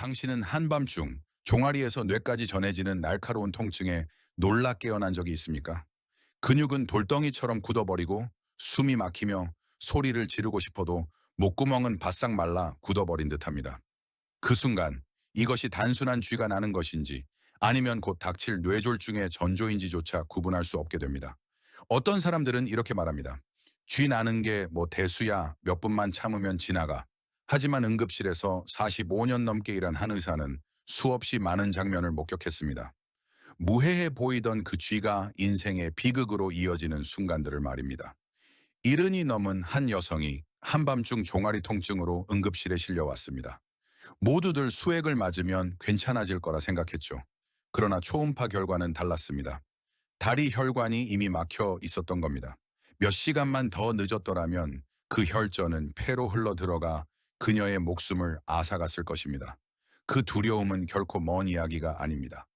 당신은 한밤중 종아리에서 뇌까지 전해지는 날카로운 통증에 놀라 깨어난 적이 있습니까? 근육은 돌덩이처럼 굳어버리고 숨이 막히며 소리를 지르고 싶어도 목구멍은 바싹 말라 굳어버린 듯합니다. 그 순간 이것이 단순한 쥐가 나는 것인지 아니면 곧 닥칠 뇌졸중의 전조인지조차 구분할 수 없게 됩니다. 어떤 사람들은 이렇게 말합니다. 쥐 나는 게 뭐 대수야, 몇 분만 참으면 지나가. 하지만 응급실에서 45년 넘게 일한 한 의사는 수없이 많은 장면을 목격했습니다. 무해해 보이던 그 쥐가 인생의 비극으로 이어지는 순간들을 말입니다. 이른이 넘은 한 여성이 한밤중 종아리 통증으로 응급실에 실려왔습니다. 모두들 수액을 맞으면 괜찮아질 거라 생각했죠. 그러나 초음파 결과는 달랐습니다. 다리 혈관이 이미 막혀 있었던 겁니다. 몇 시간만 더 늦었더라면 그 혈전은 폐로 흘러 들어가 그녀의 목숨을 앗아갔을 것입니다. 그 두려움은 결코 먼 이야기가 아닙니다.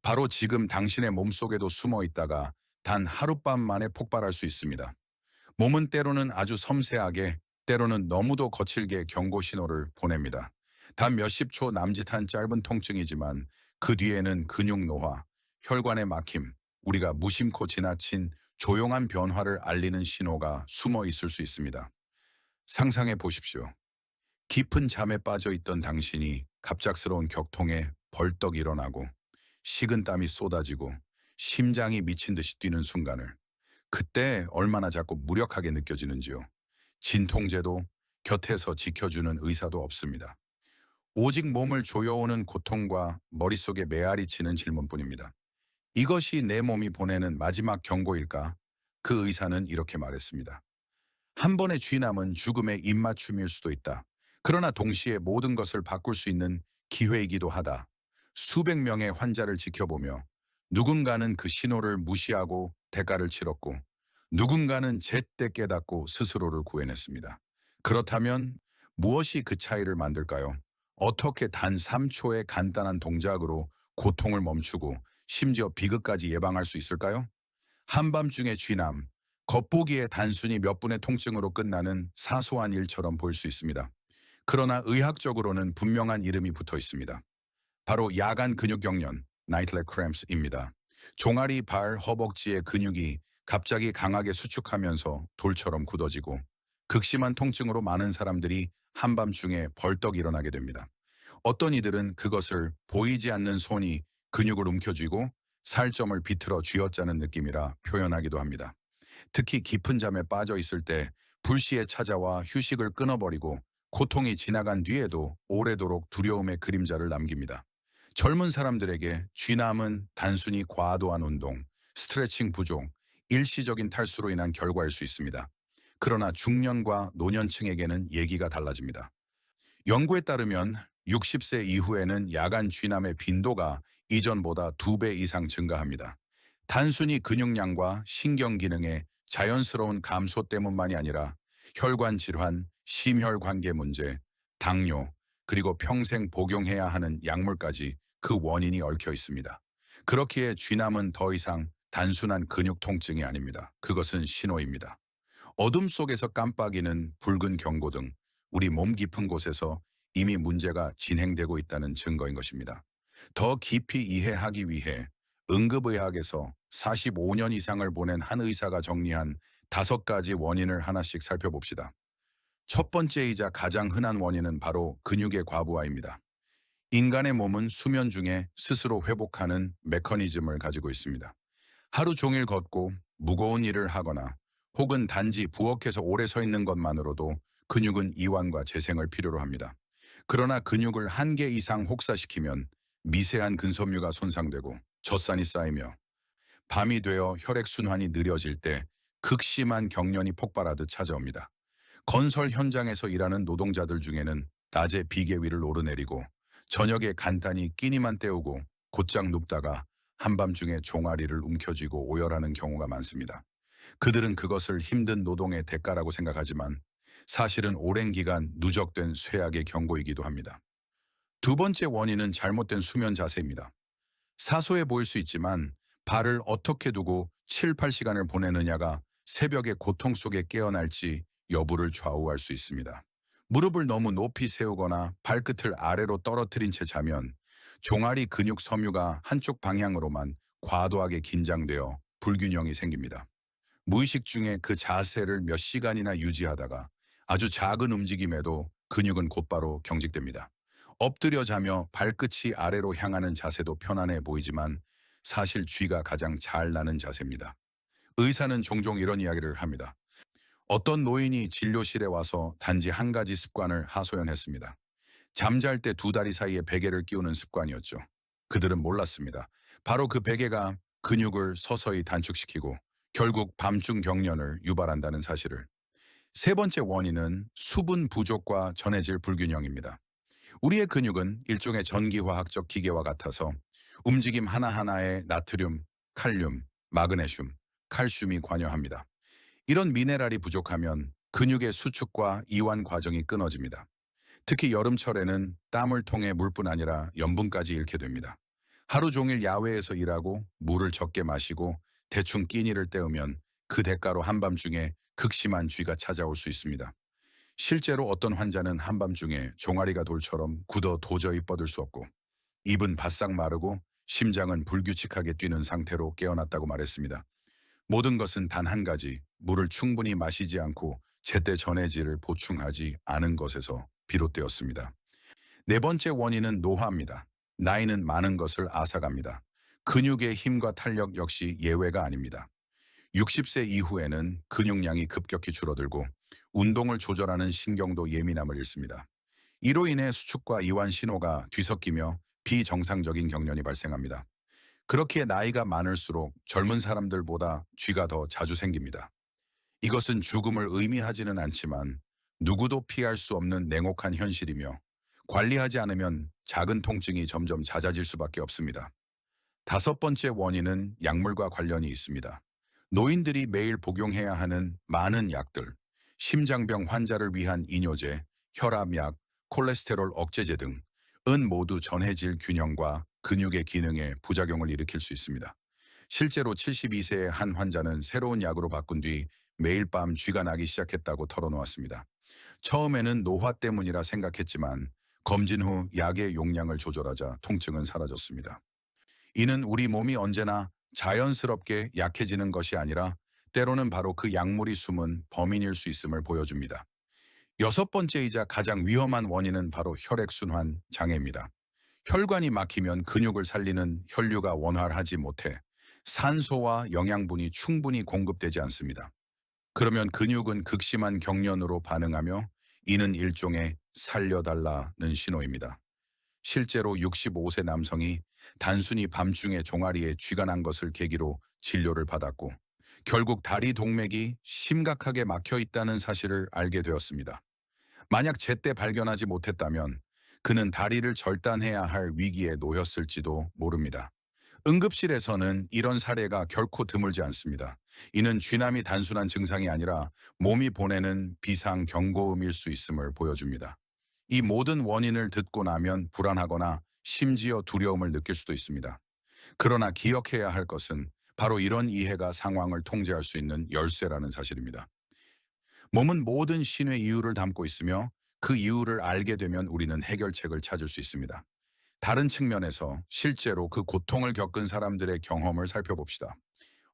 바로 지금 당신의 몸속에도 숨어 있다가 단 하룻밤 만에 폭발할 수 있습니다. 몸은 때로는 아주 섬세하게, 때로는 너무도 거칠게 경고 신호를 보냅니다. 단 몇십 초 남짓한 짧은 통증이지만 그 뒤에는 근육 노화, 혈관의 막힘, 우리가 무심코 지나친 조용한 변화를 알리는 신호가 숨어 있을 수 있습니다. 상상해 보십시오. 깊은 잠에 빠져 있던 당신이 갑작스러운 격통에 벌떡 일어나고 식은땀이 쏟아지고 심장이 미친 듯이 뛰는 순간을 그때 얼마나 자꾸 무력하게 느껴지는지요. 진통제도 곁에서 지켜주는 의사도 없습니다. 오직 몸을 조여오는 고통과 머릿속에 메아리 치는 질문뿐입니다. 이것이 내 몸이 보내는 마지막 경고일까? 그 의사는 이렇게 말했습니다. 한 번의 쥐남은 죽음의 입맞춤일 수도 있다. 그러나 동시에 모든 것을 바꿀 수 있는 기회이기도 하다. 수백 명의 환자를 지켜보며 누군가는 그 신호를 무시하고 대가를 치렀고 누군가는 제때 깨닫고 스스로를 구해냈습니다. 그렇다면 무엇이 그 차이를 만들까요? 어떻게 단 3초의 간단한 동작으로 고통을 멈추고 심지어 비극까지 예방할 수 있을까요? 한밤중의 쥐남, 겉보기에 단순히 몇 분의 통증으로 끝나는 사소한 일처럼 보일 수 있습니다. 그러나 의학적으로는 분명한 이름이 붙어 있습니다. 바로 야간 근육경련, Nightly Cramps입니다. 종아리, 발, 허벅지의 근육이 갑자기 강하게 수축하면서 돌처럼 굳어지고 극심한 통증으로 많은 사람들이 한밤중에 벌떡 일어나게 됩니다. 어떤 이들은 그것을 보이지 않는 손이 근육을 움켜쥐고 살점을 비틀어 쥐어짜는 느낌이라 표현하기도 합니다. 특히 깊은 잠에 빠져 있을 때 불시에 찾아와 휴식을 끊어버리고 고통이 지나간 뒤에도 오래도록 두려움의 그림자를 남깁니다. 젊은 사람들에게 쥐남은 단순히 과도한 운동, 스트레칭 부족, 일시적인 탈수로 인한 결과일 수 있습니다. 그러나 중년과 노년층에게는 얘기가 달라집니다. 연구에 따르면 60세 이후에는 야간 쥐남의 빈도가 이전보다 2배 이상 증가합니다. 단순히 근육량과 신경 기능의 자연스러운 감소 때문만이 아니라 혈관 질환, 심혈관계 문제, 당뇨, 그리고 평생 복용해야 하는 약물까지 그 원인이 얽혀 있습니다. 그렇기에 쥐남은 더 이상 단순한 근육 통증이 아닙니다. 그것은 신호입니다. 어둠 속에서 깜빡이는 붉은 경고등, 우리 몸 깊은 곳에서 이미 문제가 진행되고 있다는 증거인 것입니다. 더 깊이 이해하기 위해 응급의학에서 45년 이상을 보낸 한 의사가 정리한 5가지 원인을 하나씩 살펴봅시다. 첫 번째이자 가장 흔한 원인은 바로 근육의 과부하입니다. 인간의 몸은 수면 중에 스스로 회복하는 메커니즘을 가지고 있습니다. 하루 종일 걷고 무거운 일을 하거나 혹은 단지 부엌에서 오래 서 있는 것만으로도 근육은 이완과 재생을 필요로 합니다. 그러나 근육을 한계 이상 혹사시키면 미세한 근섬유가 손상되고 젖산이 쌓이며 밤이 되어 혈액순환이 느려질 때 극심한 경련이 폭발하듯 찾아옵니다. 건설 현장에서 일하는 노동자들 중에는 낮에 비계 위를 오르내리고 저녁에 간단히 끼니만 때우고 곧장 눕다가 한밤중에 종아리를 움켜쥐고 오열하는 경우가 많습니다. 그들은 그것을 힘든 노동의 대가라고 생각하지만 사실은 오랜 기간 누적된 쇠약의 경고이기도 합니다. 두 번째 원인은 잘못된 수면 자세입니다. 사소해 보일 수 있지만 발을 어떻게 두고 7, 8시간을 보내느냐가 새벽의 고통 속에 깨어날지 여부를 좌우할 수 있습니다. 무릎을 너무 높이 세우거나 발끝을 아래로 떨어뜨린 채 자면 종아리 근육 섬유가 한쪽 방향으로만 과도하게 긴장되어 불균형이 생깁니다. 무의식 중에 그 자세를 몇 시간이나 유지하다가 아주 작은 움직임에도 근육은 곧바로 경직됩니다. 엎드려 자며 발끝이 아래로 향하는 자세도 편안해 보이지만 사실 쥐가 가장 잘 나는 자세입니다. 의사는 종종 이런 이야기를 합니다. 어떤 노인이 진료실에 와서 단지 한 가지 습관을 하소연했습니다. 잠잘 때 두 다리 사이에 베개를 끼우는 습관이었죠. 그들은 몰랐습니다. 바로 그 베개가 근육을 서서히 단축시키고 결국 밤중 경련을 유발한다는 사실을. 세 번째 원인은 수분 부족과 전해질 불균형입니다. 우리의 근육은 일종의 전기화학적 기계와 같아서 움직임 하나하나에 나트륨, 칼륨, 마그네슘, 칼슘이 관여합니다. 이런 미네랄이 부족하면 근육의 수축과 이완 과정이 끊어집니다. 특히 여름철에는 땀을 통해 물뿐 아니라 염분까지 잃게 됩니다. 하루 종일 야외에서 일하고 물을 적게 마시고 대충 끼니를 때우면 그 대가로 한밤중에 극심한 쥐가 찾아올 수 있습니다. 실제로 어떤 환자는 한밤중에 종아리가 돌처럼 굳어 도저히 뻗을 수 없고 입은 바싹 마르고 심장은 불규칙하게 뛰는 상태로 깨어났다고 말했습니다. 모든 것은 단 한 가지, 물을 충분히 마시지 않고 제때 전해질을 보충하지 않은 것에서 비롯되었습니다. 네 번째 원인은 노화입니다. 나이는 많은 것을 앗아갑니다. 근육의 힘과 탄력 역시 예외가 아닙니다. 60세 이후에는 근육량이 급격히 줄어들고 운동을 조절하는 신경도 예민함을 잃습니다. 이로 인해 수축과 이완 신호가 뒤섞이며 비정상적인 경련이 발생합니다. 그렇기에 나이가 많을수록 젊은 사람들보다 쥐가 더 자주 생깁니다. 이것은 죽음을 의미하지는 않지만 누구도 피할 수 없는 냉혹한 현실이며 관리하지 않으면 작은 통증이 점점 잦아질 수밖에 없습니다. 다섯 번째 원인은 약물과 관련이 있습니다. 노인들이 매일 복용해야 하는 많은 약들, 심장병 환자를 위한 이뇨제, 혈압약, 콜레스테롤 억제제 등은 모두 전해질 균형과 근육의 기능에 부작용을 일으킬 수 있습니다. 실제로 72세의 한 환자는 새로운 약으로 바꾼 뒤 매일 밤 쥐가 나기 시작했다고 털어놓았습니다. 처음에는 노화 때문이라 생각했지만 검진 후 약의 용량을 조절하자 통증은 사라졌습니다. 이는 우리 몸이 언제나 자연스럽게 약해지는 것이 아니라 때로는 바로 그 약물이 숨은 범인일 수 있음을 보여줍니다. 여섯 번째이자 가장 위험한 원인은 바로 혈액순환 장애입니다. 혈관이 막히면 근육을 살리는 혈류가 원활하지 못해 산소와 영양분이 충분히 공급되지 않습니다. 그러면 근육은 극심한 경련으로 반응하며 이는 일종의 살려달라는 신호입니다. 실제로 65세 남성이 단순히 밤중에 종아리에 쥐가 난 것을 계기로 진료를 받았고 결국 다리 동맥이 심각하게 막혀 있다는 사실을 알게 되었습니다. 만약 제때 발견하지 못했다면 그는 다리를 절단해야 할 위기에 놓였을지도 모릅니다. 응급실에서는 이런 사례가 결코 드물지 않습니다. 이는 쥐남이 단순한 증상이 아니라 몸이 보내는 비상 경고음일 수 있음을 보여줍니다. 이 모든 원인을 듣고 나면 불안하거나 심지어 두려움을 느낄 수도 있습니다. 그러나 기억해야 할 것은 바로 이런 이해가 상황을 통제할 수 있는 열쇠라는 사실입니다. 몸은 모든 신의 이유를 담고 있으며 그 이유를 알게 되면 우리는 해결책을 찾을 수 있습니다. 다른 측면에서 실제로 그 고통을 겪은 사람들의 경험을 살펴봅시다.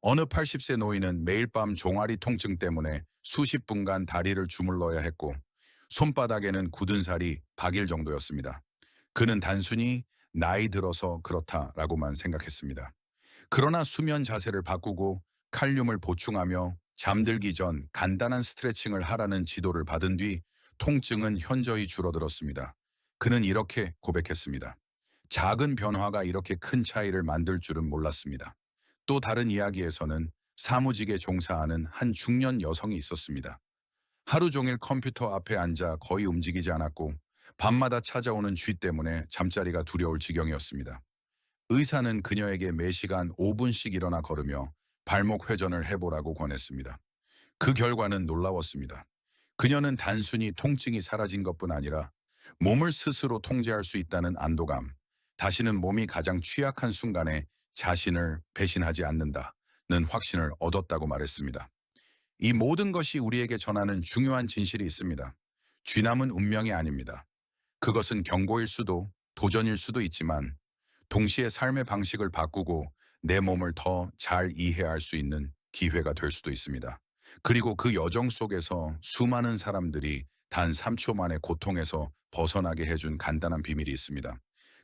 어느 80세 노인은 매일 밤 종아리 통증 때문에 수십 분간 다리를 주물러야 했고 손바닥에는 굳은 살이 박일 정도였습니다. 그는 단순히 나이 들어서 그렇다라고만 생각했습니다. 그러나 수면 자세를 바꾸고 칼륨을 보충하며 잠들기 전 간단한 스트레칭을 하라는 지도를 받은 뒤 통증은 현저히 줄어들었습니다. 그는 이렇게 고백했습니다. 작은 변화가 이렇게 큰 차이를 만들 줄은 몰랐습니다. 또 다른 이야기에서는 사무직에 종사하는 한 중년 여성이 있었습니다. 하루 종일 컴퓨터 앞에 앉아 거의 움직이지 않았고 밤마다 찾아오는 쥐 때문에 잠자리가 두려울 지경이었습니다. 의사는 그녀에게 매시간 5분씩 일어나 걸으며 발목 회전을 해보라고 권했습니다. 그 결과는 놀라웠습니다. 그녀는 단순히 통증이 사라진 것뿐 아니라 몸을 스스로 통제할 수 있다는 안도감, 다시는 몸이 가장 취약한 순간에 자신을 배신하지 않는다는 확신을 얻었다고 말했습니다. 이 모든 것이 우리에게 전하는 중요한 진실이 있습니다. 쥐남은 운명이 아닙니다. 그것은 경고일 수도 도전일 수도 있지만 동시에 삶의 방식을 바꾸고 내 몸을 더 잘 이해할 수 있는 기회가 될 수도 있습니다. 그리고 그 여정 속에서 수많은 사람들이 단 3초 만에 고통에서 벗어나게 해준 간단한 비밀이 있습니다.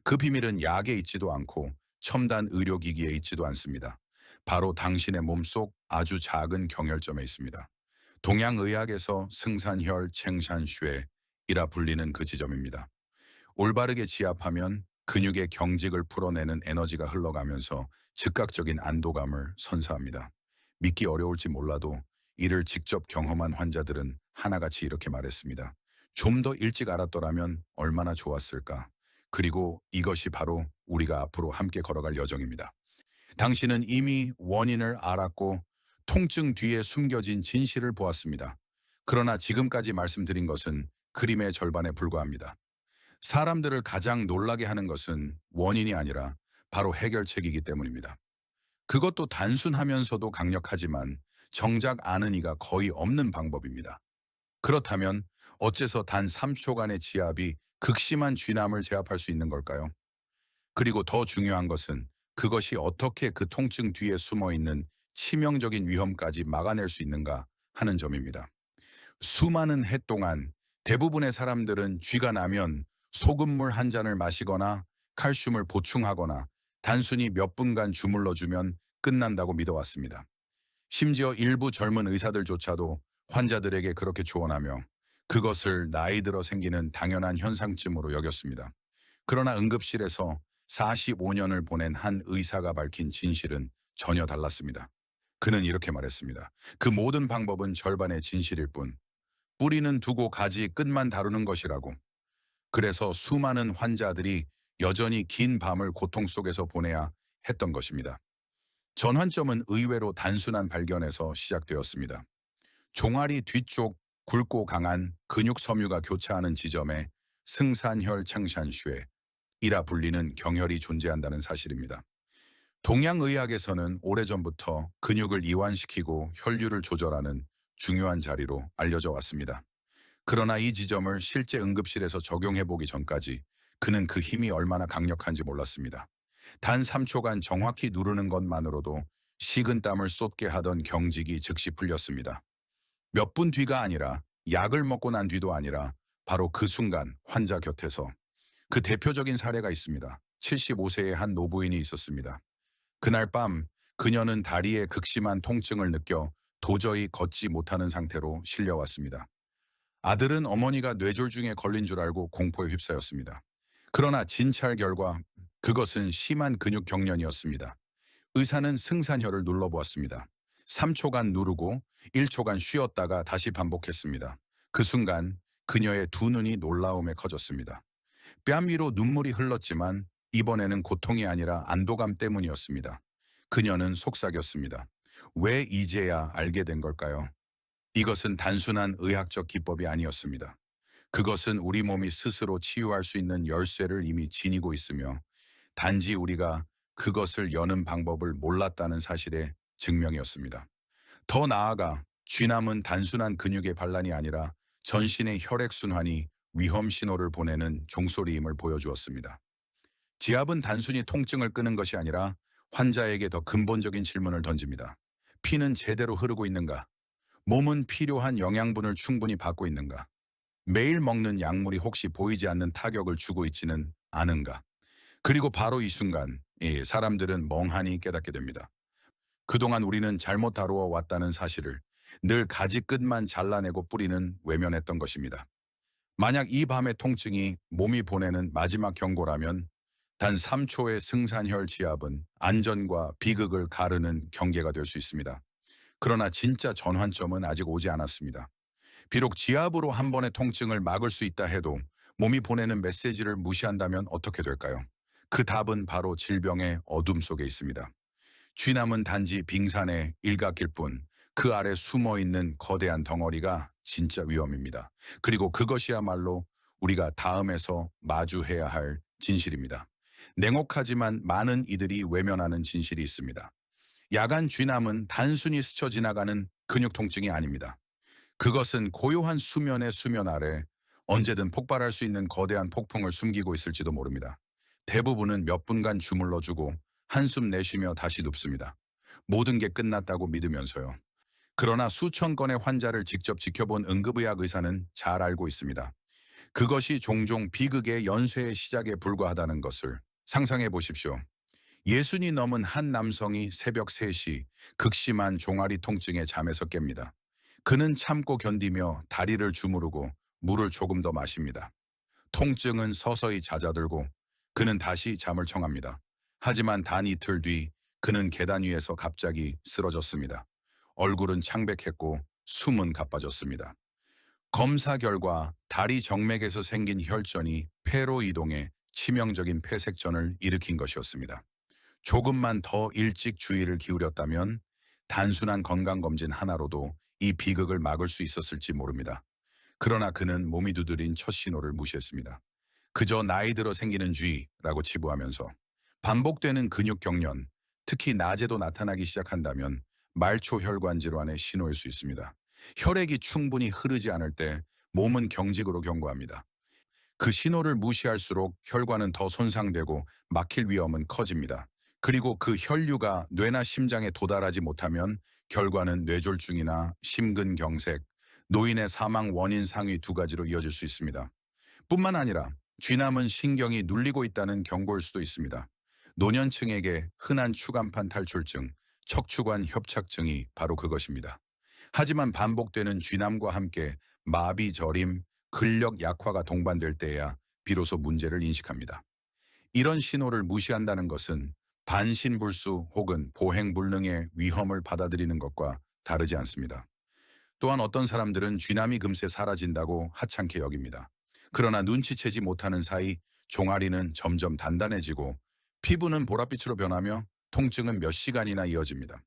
그 비밀은 약에 있지도 않고 첨단 의료기기에 있지도 않습니다. 바로 당신의 몸속 아주 작은 경혈점에 있습니다. 동양의학에서 승산혈 챙산쉐이라 불리는 그 지점입니다. 올바르게 지압하면 근육의 경직을 풀어내는 에너지가 흘러가면서 즉각적인 안도감을 선사합니다. 믿기 어려울지 몰라도 이를 직접 경험한 환자들은 하나같이 이렇게 말했습니다. 좀 더 일찍 알았더라면 얼마나 좋았을까. 그리고 이것이 바로 우리가 앞으로 함께 걸어갈 여정입니다. 당신은 이미 원인을 알았고 통증 뒤에 숨겨진 진실을 보았습니다. 그러나 지금까지 말씀드린 것은 그림의 절반에 불과합니다. 사람들을 가장 놀라게 하는 것은 원인이 아니라 바로 해결책이기 때문입니다. 그것도 단순하면서도 강력하지만 정작 아는 이가 거의 없는 방법입니다. 그렇다면 어째서 단 3초간의 지압이 극심한 쥐남을 제압할 수 있는 걸까요? 그리고 더 중요한 것은 그것이 어떻게 그 통증 뒤에 숨어 있는 치명적인 위험까지 막아낼 수 있는가 하는 점입니다. 수많은 해 동안 대부분의 사람들은 쥐가 나면 소금물 한 잔을 마시거나 칼슘을 보충하거나 단순히 몇 분간 주물러주면 끝난다고 믿어왔습니다. 심지어 일부 젊은 의사들조차도 환자들에게 그렇게 조언하며 그것을 나이 들어 생기는 당연한 현상쯤으로 여겼습니다. 그러나 응급실에서 45년을 보낸 한 의사가 밝힌 진실은 전혀 달랐습니다. 그는 이렇게 말했습니다. 그 모든 방법은 절반의 진실일 뿐, 뿌리는 두고 가지 끝만 다루는 것이라고. 그래서 수많은 환자들이 여전히 긴 밤을 고통 속에서 보내야 했던 것입니다. 전환점은 의외로 단순한 발견에서 시작되었습니다. 종아리 뒤쪽 굵고 강한 근육 섬유가 교차하는 지점에 승산혈 챙산쉐이라 불리는 경혈이 존재한다는 사실입니다. 동양의학에서는 오래전부터 근육을 이완시키고 혈류를 조절하는 중요한 자리로 알려져 왔습니다. 그러나 이 지점을 실제 응급실에서 적용해보기 전까지 그는 그 힘이 얼마나 강력한지 몰랐습니다. 단 3초간 정확히 누르는 것만으로도 식은땀을 쏟게 하던 경직이 즉시 풀렸습니다. 몇 분 뒤가 아니라 약을 먹고 난 뒤도 아니라 바로 그 순간 환자 곁에서 그 대표적인 사례가 있습니다. 75세의 한 노부인이 있었습니다. 그날 밤 그녀는 다리에 극심한 통증을 느껴 도저히 걷지 못하는 상태로 실려왔습니다. 아들은 어머니가 뇌졸중에 걸린 줄 알고 공포에 휩싸였습니다. 그러나 진찰 결과 그것은 심한 근육 경련이었습니다. 의사는 승산혈을 눌러보았습니다. 3초간 누르고 1초간 쉬었다가 다시 반복했습니다. 그 순간 그녀의 두 눈이 놀라움에 커졌습니다. 뺨 위로 눈물이 흘렀지만 이번에는 고통이 아니라 안도감 때문이었습니다. 그녀는 속삭였습니다. 왜 이제야 알게 된 걸까요? 이것은 단순한 의학적 기법이 아니었습니다. 그것은 우리 몸이 스스로 치유할 수 있는 열쇠를 이미 지니고 있으며 단지 우리가 그것을 여는 방법을 몰랐다는 사실의 증명이었습니다. 더 나아가 쥐남은 단순한 근육의 반란이 아니라 전신의 혈액순환이 위험 신호를 보내는 종소리임을 보여주었습니다. 지압은 단순히 통증을 끄는 것이 아니라 환자에게 더 근본적인 질문을 던집니다. 피는 제대로 흐르고 있는가? 몸은 필요한 영양분을 충분히 받고 있는가? 매일 먹는 약물이 혹시 보이지 않는 타격을 주고 있지는 않은가? 그리고 바로 이 순간 사람들은 멍하니 깨닫게 됩니다. 그동안 우리는 잘못 다루어 왔다는 사실을 늘 가지 끝만 잘라내고 뿌리는 외면했던 것입니다. 만약 이 밤의 통증이 몸이 보내는 마지막 경고라면 단 3초의 승산혈 지압은 안전과 비극을 가르는 경계가 될 수 있습니다. 그러나 진짜 전환점은 아직 오지 않았습니다. 비록 지압으로 한 번의 통증을 막을 수 있다 해도 몸이 보내는 메시지를 무시한다면 어떻게 될까요? 그 답은 바로 질병의 어둠 속에 있습니다. 쥐남은 단지 빙산의 일각일 뿐 그 아래 숨어있는 거대한 덩어리가 진짜 위험입니다. 그리고 그것이야말로 우리가 다음에서 마주해야 할 진실입니다. 냉혹하지만 많은 이들이 외면하는 진실이 있습니다. 야간 쥐남은 단순히 스쳐 지나가는 근육 통증이 아닙니다. 그것은 고요한 수면의 수면 아래 언제든 폭발할 수 있는 거대한 폭풍을 숨기고 있을지도 모릅니다. 대부분은 몇 분간 주물러주고 한숨 내쉬며 다시 눕습니다. 모든 게 끝났다고 믿으면서요. 그러나 수천 건의 환자를 직접 지켜본 응급의학 의사는 잘 알고 있습니다. 그것이 종종 비극의 연쇄의 시작에 불과하다는 것을 상상해 보십시오. 예순이 넘은 한 남성이 새벽 3시 극심한 종아리 통증에 잠에서 깹니다. 그는 참고 견디며 다리를 주무르고 물을 조금 더 마십니다. 통증은 서서히 잦아들고 그는 다시 잠을 청합니다. 하지만 단 이틀 뒤 그는 계단 위에서 갑자기 쓰러졌습니다. 얼굴은 창백했고 숨은 가빠졌습니다. 검사 결과 다리 정맥에서 생긴 혈전이 폐로 이동해 치명적인 폐색전을 일으킨 것이었습니다. 조금만 더 일찍 주의를 기울였다면 단순한 건강검진 하나로도 이 비극을 막을 수 있었을지 모릅니다. 그러나 그는 몸이 두드린 첫 신호를 무시했습니다. 그저 나이 들어 생기는 쥐라고 치부하면서 반복되는 근육 경련, 특히 낮에도 나타나기 시작한다면 말초 혈관 질환의 신호일 수 있습니다. 혈액이 충분히 흐르지 않을 때 몸은 경직으로 경고합니다. 그 신호를 무시할수록 혈관은 더 손상되고 막힐 위험은 커집니다. 그리고 그 혈류가 뇌나 심장에 도달하지 못하면 결과는 뇌졸중이나 심근경색, 노인의 사망 원인 상위 두 가지로 이어질 수 있습니다. 뿐만 아니라 쥐남은 신경이 눌리고 있다는 경고일 수도 있습니다. 노년층에게 흔한 추간판 탈출증, 척추관 협착증이 바로 그것입니다. 하지만 반복되는 쥐남과 함께 마비 저림, 근력 약화가 동반될 때에야 비로소 문제를 인식합니다. 이런 신호를 무시한다는 것은 반신불수 혹은 보행불능의 위험을 받아들이는 것과 다르지 않습니다. 또한 어떤 사람들은 쥐남이 금세 사라진다고 하찮게 여깁니다. 그러나 눈치채지 못하는 사이 종아리는 점점 단단해지고 피부는 보랏빛으로 변하며 통증은 몇 시간이나 이어집니다.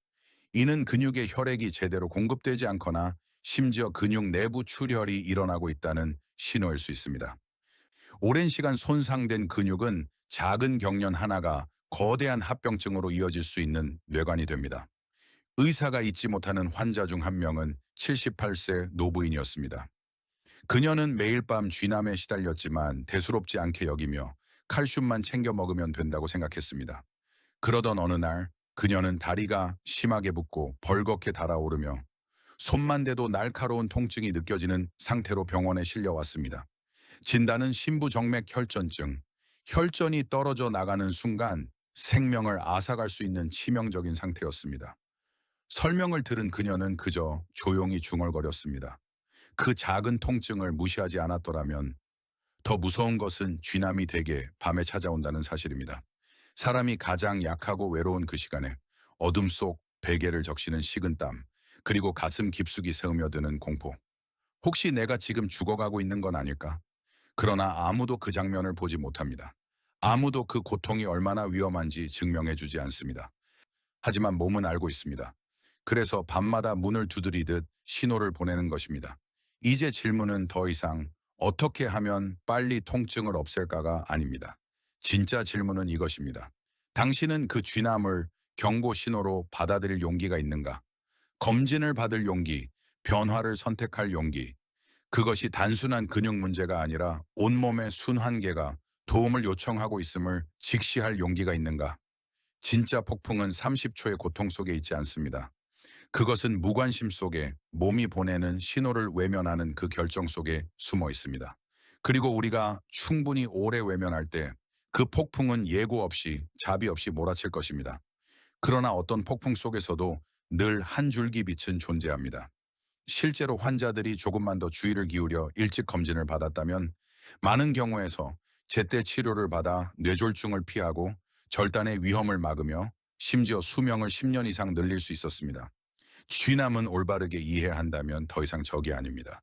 이는 근육의 혈액이 제대로 공급되지 않거나 심지어 근육 내부 출혈이 일어나고 있다는 신호일 수 있습니다. 오랜 시간 손상된 근육은 작은 경련 하나가 거대한 합병증으로 이어질 수 있는 뇌관이 됩니다. 의사가 잊지 못하는 환자 중 한 명은 78세 노부인이었습니다. 그녀는 매일 밤 쥐남에 시달렸지만 대수롭지 않게 여기며 칼슘만 챙겨 먹으면 된다고 생각했습니다. 그러던 어느 날 그녀는 다리가 심하게 붓고 벌겋게 달아오르며 손만 대도 날카로운 통증이 느껴지는 상태로 병원에 실려왔습니다. 진단은 심부정맥 혈전증, 혈전이 떨어져 나가는 순간 생명을 앗아갈 수 있는 치명적인 상태였습니다. 설명을 들은 그녀는 그저 조용히 중얼거렸습니다. 그 작은 통증을 무시하지 않았더라면 더 무서운 것은 쥐남이 대개 밤에 찾아온다는 사실입니다. 사람이 가장 약하고 외로운 그 시간에 어둠 속 베개를 적시는 식은땀, 그리고 가슴 깊숙이 스며드는 공포. 혹시 내가 지금 죽어가고 있는 건 아닐까? 그러나 아무도 그 장면을 보지 못합니다. 아무도 그 고통이 얼마나 위험한지 증명해주지 않습니다. 하지만 몸은 알고 있습니다. 그래서 밤마다 문을 두드리듯 신호를 보내는 것입니다. 이제 질문은 더 이상 어떻게 하면 빨리 통증을 없앨까가 아닙니다. 진짜 질문은 이것입니다. 당신은 그 쥐남을 경고 신호로 받아들일 용기가 있는가? 검진을 받을 용기, 변화를 선택할 용기. 그것이 단순한 근육 문제가 아니라 온몸의 순환계가 도움을 요청하고 있음을 직시할 용기가 있는가? 진짜 폭풍은 30초의 고통 속에 있지 않습니다. 그것은 무관심 속에 몸이 보내는 신호를 외면하는 그 결정 속에 숨어 있습니다. 그리고 우리가 충분히 오래 외면할 때 그 폭풍은 예고 없이 자비 없이 몰아칠 것입니다. 그러나 어떤 폭풍 속에서도 늘 한 줄기 빛은 존재합니다. 실제로 환자들이 조금만 더 주의를 기울여 일찍 검진을 받았다면 많은 경우에서 제때 치료를 받아 뇌졸중을 피하고 절단의 위험을 막으며 심지어 수명을 10년 이상 늘릴 수 있었습니다. 쥐남은 올바르게 이해한다면 더 이상 적이 아닙니다.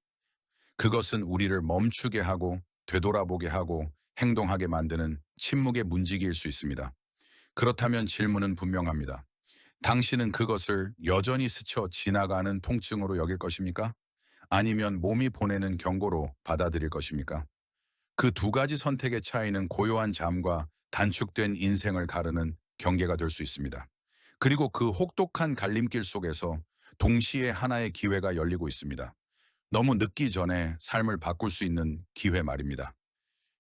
그것은 우리를 멈추게 하고 되돌아보게 하고 행동하게 만드는 침묵의 문지기일 수 있습니다. 그렇다면 질문은 분명합니다. 당신은 그것을 여전히 스쳐 지나가는 통증으로 여길 것입니까? 아니면 몸이 보내는 경고로 받아들일 것입니까? 그 두 가지 선택의 차이는 고요한 잠과 단축된 인생을 가르는 경계가 될 수 있습니다. 그리고 그 혹독한 갈림길 속에서 동시에 하나의 기회가 열리고 있습니다. 너무 늦기 전에 삶을 바꿀 수 있는 기회 말입니다.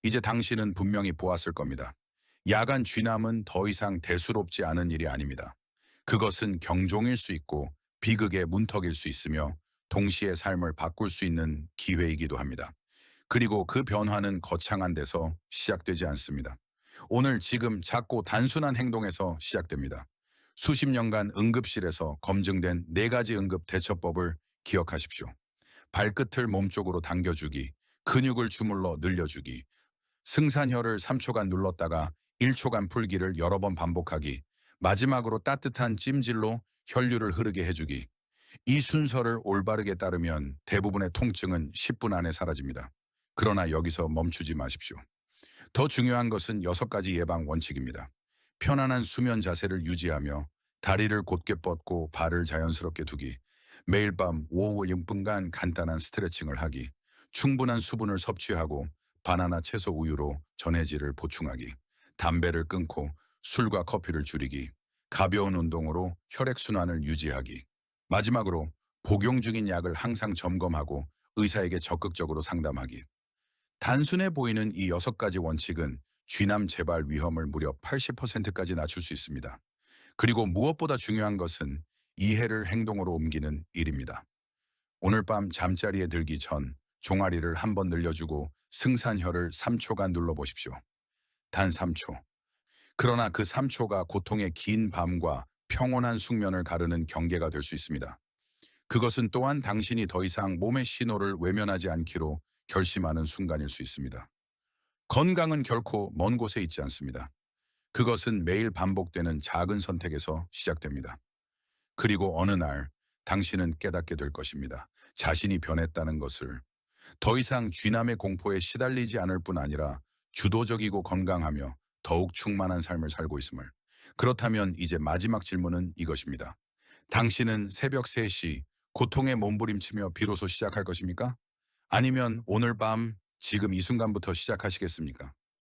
이제 당신은 분명히 보았을 겁니다. 야간 쥐남은 더 이상 대수롭지 않은 일이 아닙니다. 그것은 경종일 수 있고 비극의 문턱일 수 있으며 동시에 삶을 바꿀 수 있는 기회이기도 합니다. 그리고 그 변화는 거창한 데서 시작되지 않습니다. 오늘 지금 작고 단순한 행동에서 시작됩니다. 수십 년간 응급실에서 검증된 네 가지 응급 대처법을 기억하십시오. 발끝을 몸쪽으로 당겨주기, 근육을 주물러 늘려주기, 승산혈을 3초간 눌렀다가 1초간 풀기를 여러 번 반복하기, 마지막으로 따뜻한 찜질로 혈류를 흐르게 해주기. 이 순서를 올바르게 따르면 대부분의 통증은 10분 안에 사라집니다. 그러나 여기서 멈추지 마십시오. 더 중요한 것은 6가지 예방 원칙입니다. 편안한 수면 자세를 유지하며 다리를 곧게 뻗고 발을 자연스럽게 두기, 매일 밤 5, 6분간 간단한 스트레칭을 하기, 충분한 수분을 섭취하고 바나나 채소 우유로 전해질을 보충하기, 담배를 끊고 술과 커피를 줄이기, 가벼운 운동으로 혈액순환을 유지하기, 마지막으로 복용 중인 약을 항상 점검하고 의사에게 적극적으로 상담하기. 단순해 보이는 이 6가지 원칙은 쥐남 재발 위험을 무려 80%까지 낮출 수 있습니다. 그리고 무엇보다 중요한 것은 이해를 행동으로 옮기는 일입니다. 오늘 밤 잠자리에 들기 전 종아리를 한번 늘려주고 승산혈을 3초간 눌러보십시오. 단 3초. 그러나 그 3초가 고통의 긴 밤과 평온한 숙면을 가르는 경계가 될 수 있습니다. 그것은 또한 당신이 더 이상 몸의 신호를 외면하지 않기로 결심하는 순간일 수 있습니다. 건강은 결코 먼 곳에 있지 않습니다. 그것은 매일 반복되는 작은 선택에서 시작됩니다. 그리고 어느 날 당신은 깨닫게 될 것입니다. 자신이 변했다는 것을. 더 이상 쥐남의 공포에 시달리지 않을 뿐 아니라 주도적이고 건강하며 더욱 충만한 삶을 살고 있음을. 그렇다면 이제 마지막 질문은 이것입니다. 당신은 새벽 3시 고통에 몸부림치며 비로소 시작할 것입니까? 아니면 오늘 밤 지금 이 순간부터 시작하시겠습니까?